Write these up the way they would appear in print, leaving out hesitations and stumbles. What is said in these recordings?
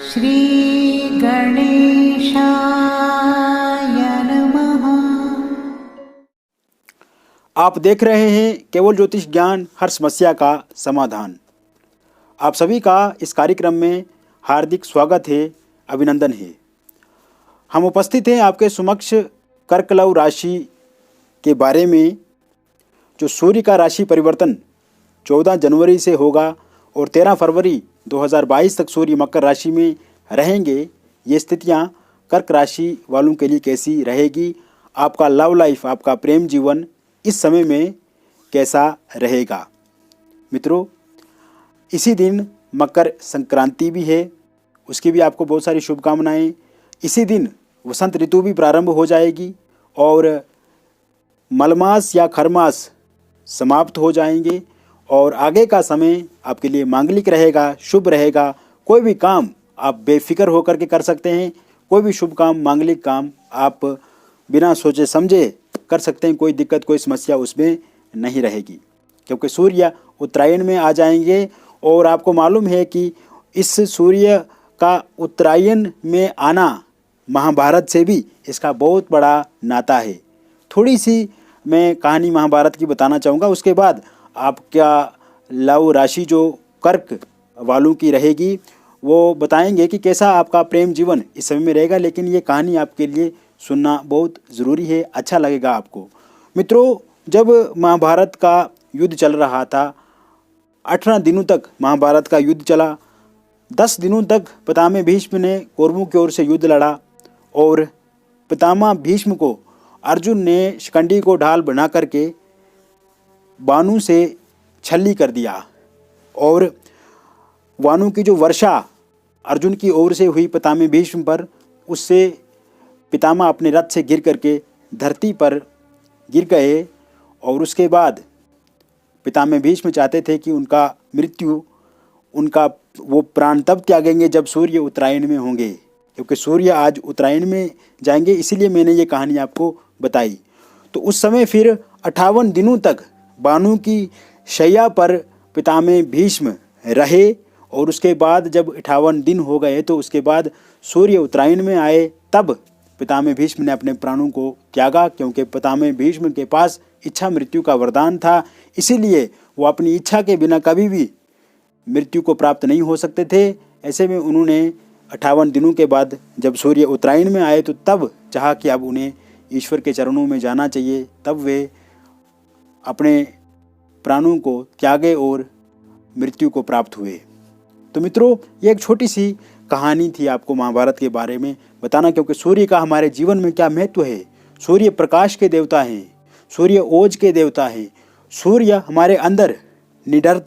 श्री गणेशाय नमः। आप देख रहे हैं केवल ज्योतिष ज्ञान, हर समस्या का समाधान। आप सभी का इस कार्यक्रम में हार्दिक स्वागत है, अभिनंदन है। हम उपस्थित हैं आपके समक्ष कर्क लव राशि के बारे में, जो सूर्य का राशि परिवर्तन 14 जनवरी से होगा और 13 फरवरी 2022 तक सूर्य मकर राशि में रहेंगे। ये स्थितियाँ कर्क राशि वालों के लिए कैसी रहेगी, आपका लव लाइफ, आपका प्रेम जीवन इस समय में कैसा रहेगा। मित्रों, इसी दिन मकर संक्रांति भी है, उसकी भी आपको बहुत सारी शुभकामनाएं। इसी दिन वसंत ऋतु भी प्रारंभ हो जाएगी और मलमास या खरमास समाप्त हो जाएंगे और आगे का समय आपके लिए मांगलिक रहेगा, शुभ रहेगा। कोई भी काम आप बेफिक्र होकर के कर सकते हैं। कोई भी शुभ काम, मांगलिक काम आप बिना सोचे समझे कर सकते हैं। कोई दिक्कत, कोई समस्या उसमें नहीं रहेगी, क्योंकि सूर्य उत्तरायण में आ जाएंगे। और आपको मालूम है कि इस सूर्य का उत्तरायण में आना महाभारत से भी इसका बहुत बड़ा नाता है। थोड़ी सी मैं कहानी महाभारत की बताना चाहूँगा, उसके बाद आपका लव राशि जो कर्क वालों की रहेगी वो बताएंगे कि कैसा आपका प्रेम जीवन इस समय में रहेगा। लेकिन ये कहानी आपके लिए सुनना बहुत ज़रूरी है, अच्छा लगेगा आपको। मित्रों, जब महाभारत का युद्ध चल रहा था, 18 दिनों तक महाभारत का युद्ध चला। 10 दिनों तक पितामह भीष्म ने कौरवों की ओर से युद्ध लड़ा और पितामह भीष्म को अर्जुन ने शिखंडी को ढाल बना करके बाणों से छल्ली कर दिया और बाणों की जो वर्षा अर्जुन की ओर से हुई पितामह भीष्म पर, उससे पितामह अपने रथ से गिर करके धरती पर गिर गए। और उसके बाद पितामह भीष्म चाहते थे कि उनका मृत्यु, उनका वो प्राण तब त्यागेंगे जब सूर्य उत्तरायण में होंगे, क्योंकि सूर्य आज उत्तरायण में जाएंगे। इसीलिए मैंने ये कहानी आपको बताई। तो उस समय फिर 58 दिनों तक बाणों की शैया पर पितामह भीष्म रहे और उसके बाद जब 58 दिन हो गए तो उसके बाद सूर्य उत्तरायण में आए। तब पितामह भीष्म ने अपने प्राणों को त्यागा, क्योंकि पितामह भीष्म के पास इच्छा मृत्यु का वरदान था। इसीलिए वो अपनी इच्छा के बिना कभी भी मृत्यु को प्राप्त नहीं हो सकते थे। ऐसे में उन्होंने 58 दिनों के बाद जब सूर्य उत्तरायण में आए तो तब चाहा कि अब उन्हें ईश्वर के चरणों में जाना चाहिए। तब वे अपने प्राणों को त्यागे और मृत्यु को प्राप्त हुए। तो मित्रों, ये एक छोटी सी कहानी थी आपको महाभारत के बारे में बताना, क्योंकि सूर्य का हमारे जीवन में क्या महत्व है। सूर्य प्रकाश के देवता हैं, सूर्य ओज के देवता हैं। सूर्य हमारे अंदर निडर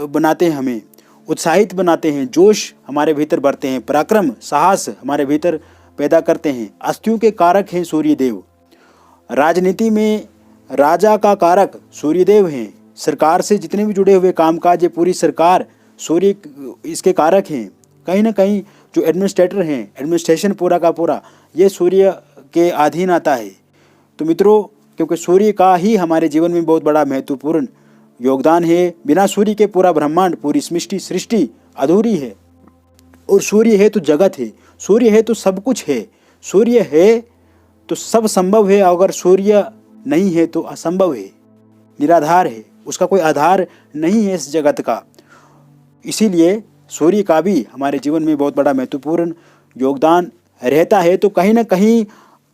बनाते हैं, हमें उत्साहित बनाते हैं, जोश हमारे भीतर भरते हैं, पराक्रम, साहस हमारे भीतर पैदा करते हैं। अस्थियों के कारक हैं सूर्यदेव। राजनीति में राजा का कारक सूर्यदेव हैं। सरकार से जितने भी जुड़े हुए कामकाज, ये पूरी सरकार सूर्य इसके कारक हैं। कहीं ना कहीं जो एडमिनिस्ट्रेटर हैं, एडमिनिस्ट्रेशन पूरा का पूरा ये सूर्य के अधीन आता है। तो मित्रों, क्योंकि सूर्य का ही हमारे जीवन में बहुत बड़ा महत्वपूर्ण योगदान है। बिना सूर्य के पूरा ब्रह्मांड, पूरी सृष्टि अधूरी है। और सूर्य है तो जगत है, सूर्य है तो सब कुछ है, सूर्य है तो सब संभव है। अगर सूर्य नहीं है तो असंभव है, निराधार है, उसका कोई आधार नहीं है इस जगत का। इसीलिए सूर्य का भी हमारे जीवन में बहुत बड़ा महत्वपूर्ण योगदान रहता है। तो कहीं ना कहीं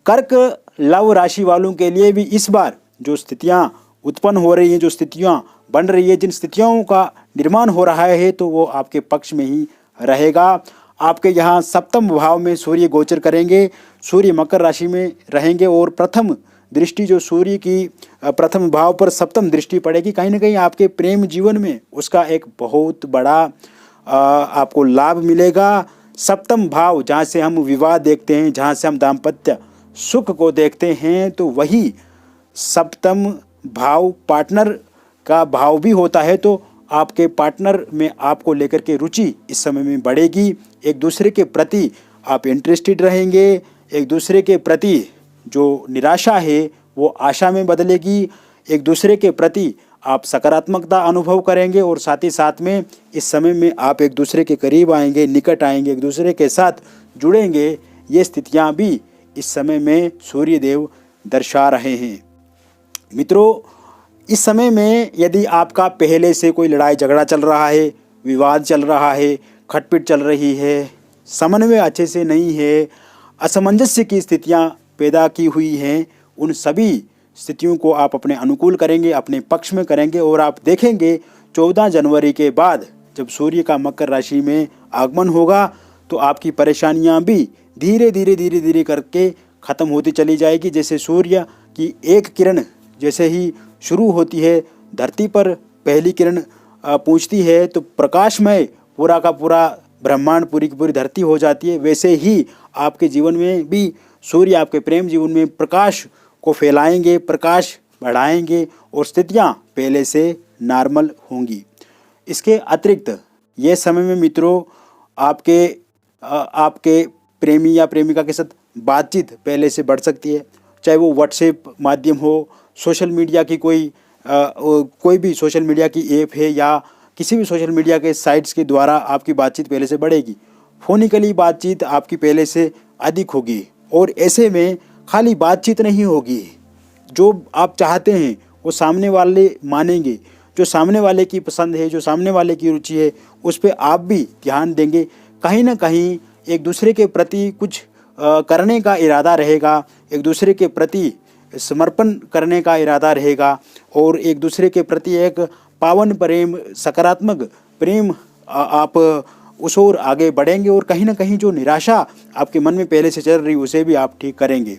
कर्क लव राशि वालों के लिए भी इस बार जो स्थितियां उत्पन्न हो रही हैं, जो स्थितियां बन रही है, जिन स्थितियों का निर्माण हो रहा है, तो वो आपके पक्ष में ही रहेगा। आपके यहाँ सप्तम भाव में सूर्य गोचर करेंगे, सूर्य मकर राशि में रहेंगे और प्रथम दृष्टि जो सूर्य की प्रथम भाव पर सप्तम दृष्टि पड़ेगी। कहीं ना कहीं आपके प्रेम जीवन में उसका एक बहुत बड़ा आपको लाभ मिलेगा। सप्तम भाव जहाँ से हम विवाह देखते हैं, जहाँ से हम दाम्पत्य सुख को देखते हैं, तो वही सप्तम भाव पार्टनर का भाव भी होता है। तो आपके पार्टनर में आपको लेकर के रुचि इस समय में बढ़ेगी। एक दूसरे के प्रति आप इंटरेस्टेड रहेंगे। एक दूसरे के प्रति जो निराशा है वो आशा में बदलेगी। एक दूसरे के प्रति आप सकारात्मकता अनुभव करेंगे और साथ ही साथ में इस समय में आप एक दूसरे के करीब आएंगे, निकट आएंगे, एक दूसरे के साथ जुड़ेंगे। ये स्थितियां भी इस समय में सूर्य देव दर्शा रहे हैं। मित्रों, इस समय में यदि आपका पहले से कोई लड़ाई झगड़ा चल रहा है, विवाद चल रहा है, खटपट चल रही है, समन्वय अच्छे से नहीं है, असमंजस्य की स्थितियां पैदा की हुई हैं, उन सभी स्थितियों को आप अपने अनुकूल करेंगे, अपने पक्ष में करेंगे और आप देखेंगे 14 जनवरी के बाद जब सूर्य का मकर राशि में आगमन होगा तो आपकी परेशानियां भी धीरे धीरे करके ख़त्म होती चली जाएगी। जैसे सूर्य की एक किरण जैसे ही शुरू होती है, धरती पर पहली किरण पहुंचती है तो प्रकाशमय पूरा का पूरा ब्रह्मांड, पूरी की पूरी धरती हो जाती है। वैसे ही आपके जीवन में भी सूर्य आपके प्रेम जीवन में प्रकाश को फैलाएंगे, प्रकाश बढ़ाएंगे और स्थितियां पहले से नॉर्मल होंगी। इसके अतिरिक्त ये समय में मित्रों आपके प्रेमी या प्रेमिका के साथ बातचीत पहले से बढ़ सकती है, चाहे वो व्हाट्सएप माध्यम हो, सोशल मीडिया की कोई भी सोशल मीडिया की ऐप है या किसी भी सोशल मीडिया के साइट्स के द्वारा आपकी बातचीत पहले से बढ़ेगी। फोनिकली बातचीत आपकी पहले से अधिक होगी और ऐसे में खाली बातचीत नहीं होगी, जो आप चाहते हैं वो सामने वाले मानेंगे, जो सामने वाले की पसंद है, जो सामने वाले की रुचि है उस पर आप भी ध्यान देंगे। कहीं ना कहीं एक दूसरे के प्रति कुछ करने का इरादा रहेगा, एक दूसरे के प्रति समर्पण करने का इरादा रहेगा और एक दूसरे के प्रति एक पावन प्रेम, सकारात्मक प्रेम आप उस ओर आगे बढ़ेंगे और कहीं ना कहीं जो निराशा आपके मन में पहले से चल रही उसे भी आप ठीक करेंगे।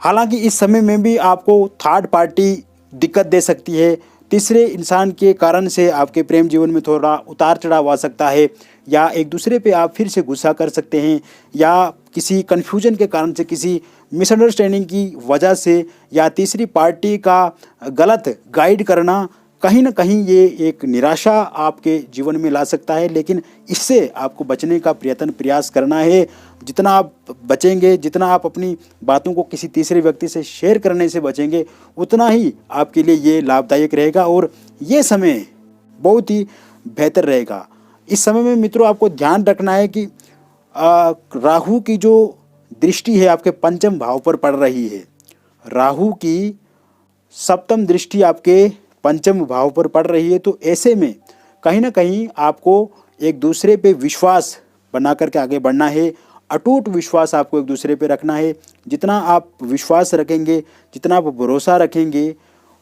हालांकि इस समय में भी आपको थर्ड पार्टी दिक्कत दे सकती है, तीसरे इंसान के कारण से आपके प्रेम जीवन में थोड़ा उतार चढ़ाव आ सकता है या एक दूसरे पे आप फिर से गुस्सा कर सकते हैं या किसी कन्फ्यूजन के कारण से, किसी मिसअंडरस्टैंडिंग की वजह से या तीसरी पार्टी का गलत गाइड करना कहीं ना कहीं ये एक निराशा आपके जीवन में ला सकता है। लेकिन इससे आपको बचने का प्रयास करना है। जितना आप बचेंगे, जितना आप अपनी बातों को किसी तीसरे व्यक्ति से शेयर करने से बचेंगे, उतना ही आपके लिए ये लाभदायक रहेगा और ये समय बहुत ही बेहतर रहेगा। इस समय में मित्रों आपको ध्यान रखना है कि राहु की जो दृष्टि है आपके पंचम भाव पर पड़ रही है। राहु की सप्तम दृष्टि आपके पंचम भाव पर पड़ रही है, तो ऐसे में कहीं ना कहीं आपको एक दूसरे पे विश्वास बना करके आगे बढ़ना है। अटूट विश्वास आपको एक दूसरे पे रखना है। जितना आप विश्वास रखेंगे, जितना आप भरोसा रखेंगे,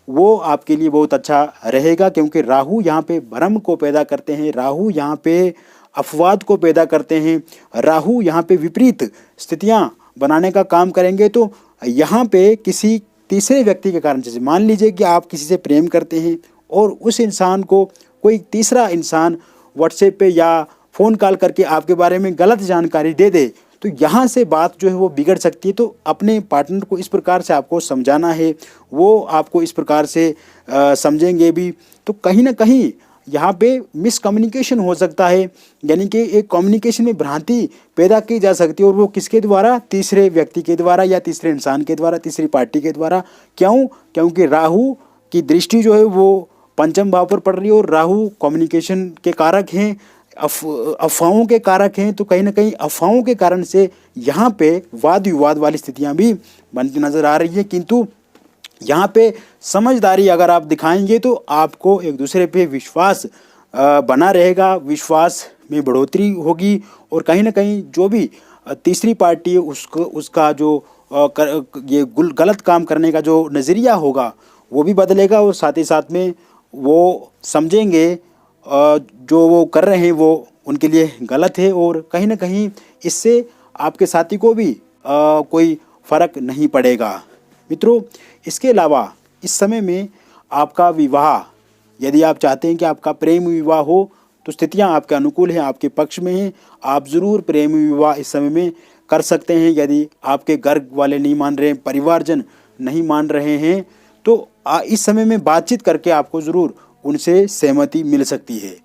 वो आपके लिए बहुत अच्छा रहेगा, क्योंकि राहु यहाँ पे भ्रम को पैदा करते हैं, राहु यहाँ पे अपवाद को पैदा करते हैं, राहु यहाँ पे विपरीत स्थितियाँ बनाने का काम करेंगे। तो यहाँ पे किसी तीसरे व्यक्ति के कारण, जैसे मान लीजिए कि आप किसी से प्रेम करते हैं और उस इंसान को कोई तीसरा इंसान व्हाट्सएप पे या फ़ोन कॉल करके आपके बारे में गलत जानकारी दे दे, तो यहाँ से बात जो है वो बिगड़ सकती है। तो अपने पार्टनर को इस प्रकार से आपको समझाना है, वो आपको इस प्रकार से समझेंगे भी, तो कहीं ना कहीं यहाँ पे मिसकम्युनिकेशन हो सकता है, यानी कि एक कम्युनिकेशन में भ्रांति पैदा की जा सकती है और वो किसके द्वारा? तीसरे व्यक्ति के द्वारा या तीसरे इंसान के द्वारा, तीसरी पार्टी के द्वारा। क्यों? क्योंकि राहु की दृष्टि जो है वो पंचम भाव पर पड़ रही है और राहु कम्युनिकेशन के कारक हैं, अफवाहों के कारक हैं। तो कहीं ना कहीं अफवाहों के कारण से यहाँ पे वाद विवाद वाली स्थितियाँ भी बनती नजर आ रही है, किंतु यहाँ पे समझदारी अगर आप दिखाएंगे तो आपको एक दूसरे पे विश्वास बना रहेगा, विश्वास में बढ़ोतरी होगी और कहीं ना कहीं जो भी तीसरी पार्टी है उसका जो ये गलत काम करने का जो नज़रिया होगा वो भी बदलेगा और साथ ही साथ में वो समझेंगे जो वो कर रहे हैं वो उनके लिए गलत है और कहीं ना कहीं इससे आपके साथी को भी कोई फ़र्क नहीं पड़ेगा। मित्रों, इसके अलावा इस समय में आपका विवाह, यदि आप चाहते हैं कि आपका प्रेम विवाह हो तो स्थितियां आपके अनुकूल हैं, आपके पक्ष में हैं। आप ज़रूर प्रेम विवाह इस समय में कर सकते हैं। यदि आपके घर वाले नहीं मान रहे हैं, परिवारजन नहीं मान रहे हैं, तो इस समय में बातचीत करके आपको ज़रूर उनसे सहमति मिल सकती है।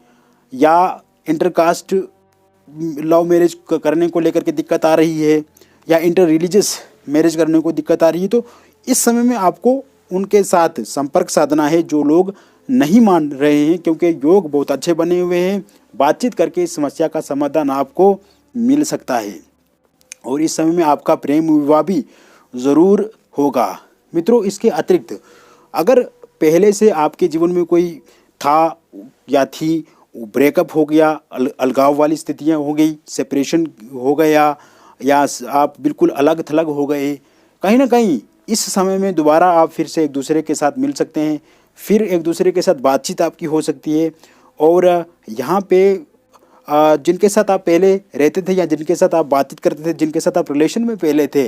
या इंटरकास्ट लव मैरिज करने को लेकर के दिक्कत आ रही है या इंटर रिलीजियस मैरिज करने को दिक्कत आ रही है, तो इस समय में आपको उनके साथ संपर्क साधना है जो लोग नहीं मान रहे हैं, क्योंकि योग बहुत अच्छे बने हुए हैं। बातचीत करके इस समस्या का समाधान आपको मिल सकता है और इस समय में आपका प्रेम विवाह भी ज़रूर होगा। मित्रों, इसके अतिरिक्त अगर पहले से आपके जीवन में कोई था या थी, ब्रेकअप हो गया, अलगाव वाली स्थितियां हो गई, सेपरेशन हो गया, या आप बिल्कुल अलग थलग हो गए, कहीं ना कहीं इस समय में दोबारा आप फिर से एक दूसरे के साथ मिल सकते हैं, फिर एक दूसरे के साथ बातचीत आपकी हो सकती है। और यहाँ पे जिनके साथ आप पहले रहते थे या जिनके साथ आप बातचीत करते थे, जिनके साथ आप रिलेशन में पहले थे,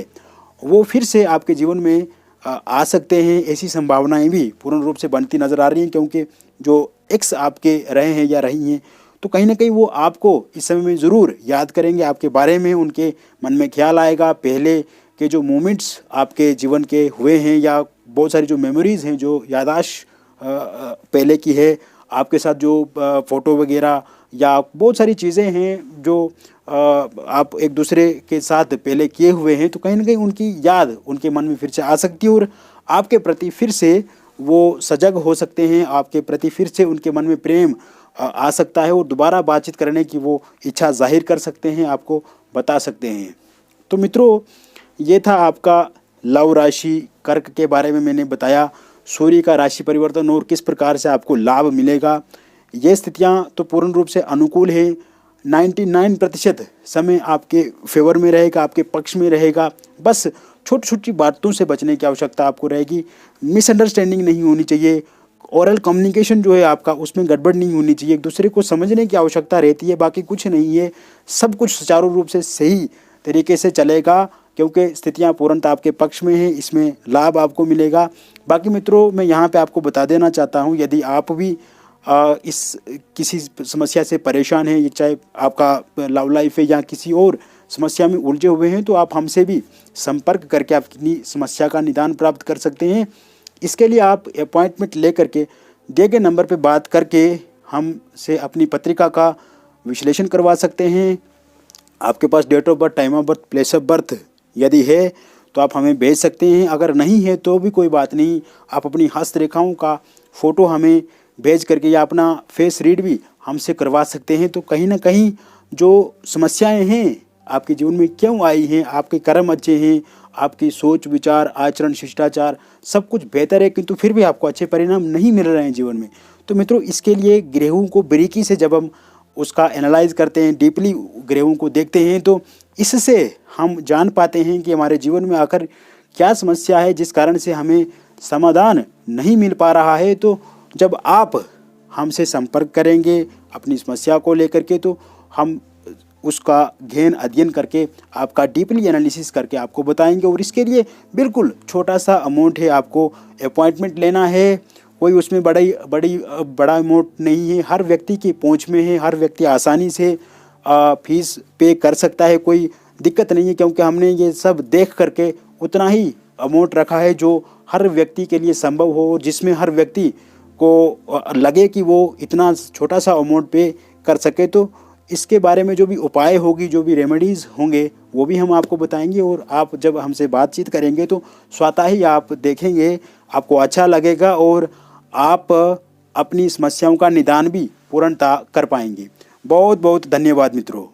वो फिर से आपके जीवन में आ सकते हैं। ऐसी संभावनाएं भी पूर्ण रूप से बनती नज़र आ रही हैं, क्योंकि जो एक्स आपके रहे हैं या रही हैं, तो कहीं ना कहीं वो आपको इस समय में ज़रूर याद करेंगे, आपके बारे में उनके मन में ख्याल आएगा। पहले के जो मोमेंट्स आपके जीवन के हुए हैं या बहुत सारी जो मेमोरीज़ हैं, जो याददाश्त पहले की है, आपके साथ जो फ़ोटो वगैरह या बहुत सारी चीज़ें हैं जो आप एक दूसरे के साथ पहले किए हुए हैं, तो कहीं ना कहीं उनकी याद उनके मन में फिर से आ सकती है और आपके प्रति फिर से वो सजग हो सकते हैं, आपके प्रति फिर से उनके मन में प्रेम आ सकता है और दोबारा बातचीत करने की वो इच्छा जाहिर कर सकते हैं, आपको बता सकते हैं। तो मित्रों, ये था आपका लव राशि कर्क के बारे में मैंने बताया, सूर्य का राशि परिवर्तन और किस प्रकार से आपको लाभ मिलेगा। ये स्थितियाँ तो पूर्ण रूप से अनुकूल है, 99% समय आपके फेवर में रहेगा, आपके पक्ष में रहेगा। बस छोटी छोटी बातों से बचने की आवश्यकता आपको रहेगी। मिसअंडरस्टैंडिंग नहीं होनी चाहिए, ओरल कम्युनिकेशन जो है आपका, उसमें गड़बड़ नहीं होनी चाहिए, एक दूसरे को समझने की आवश्यकता रहती है, बाकी कुछ नहीं है। सब कुछ सुचारू रूप से सही तरीके से चलेगा, क्योंकि स्थितियाँ पूर्णतः आपके पक्ष में हैं, इसमें लाभ आपको मिलेगा। बाकी मित्रों, मैं यहाँ पे आपको बता देना चाहता हूँ, यदि आप भी इस किसी समस्या से परेशान हैं, ये चाहे आपका लव लाइफ है या किसी और समस्या में उलझे हुए हैं, तो आप हमसे भी संपर्क करके अपनी समस्या का निदान प्राप्त कर सकते हैं। इसके लिए आप अपॉइंटमेंट ले करके दिए गए नंबर पर बात करके हमसे अपनी पत्रिका का विश्लेषण करवा सकते हैं। आपके पास date of birth, time of birth, place of birth यदि है तो आप हमें भेज सकते हैं, अगर नहीं है तो भी कोई बात नहीं, आप अपनी हस्तरेखाओं का फ़ोटो हमें भेज करके या अपना फेस रीड भी हमसे करवा सकते हैं। तो कहीं ना कहीं जो समस्याएं हैं आपके जीवन में क्यों आई हैं, आपके कर्म अच्छे हैं, आपकी सोच विचार आचरण शिष्टाचार सब कुछ बेहतर है, किंतु फिर भी आपको अच्छे परिणाम नहीं मिल रहे हैं जीवन में, तो मित्रों इसके लिए ग्रहों को बारीकी से जब हम उसका एनालाइज करते हैं, डीपली ग्रहों को देखते हैं, तो इससे हम जान पाते हैं कि हमारे जीवन में आखिर क्या समस्या है जिस कारण से हमें समाधान नहीं मिल पा रहा है। तो जब आप हमसे संपर्क करेंगे अपनी समस्या को लेकर के, तो हम उसका गहन अध्ययन करके आपका डीपली एनालिसिस करके आपको बताएंगे। और इसके लिए बिल्कुल छोटा सा अमाउंट है, आपको अपॉइंटमेंट लेना है, कोई उसमें बड़ा अमाउंट नहीं है, हर व्यक्ति की पहुंच में है, हर व्यक्ति आसानी से फीस पे कर सकता है, कोई दिक्कत नहीं है, क्योंकि हमने ये सब देख करके उतना ही अमाउंट रखा है जो हर व्यक्ति के लिए संभव हो, जिसमें हर व्यक्ति को लगे कि वो इतना छोटा सा अमाउंट पे कर सके। तो इसके बारे में जो भी उपाय होगी, जो भी रेमेडीज़ होंगे, वो भी हम आपको बताएंगे। और आप जब हमसे बातचीत करेंगे तो स्वतः ही आप देखेंगे, आपको अच्छा लगेगा और आप अपनी समस्याओं का निदान भी पूर्णतः कर पाएंगे। बहुत बहुत धन्यवाद मित्रों।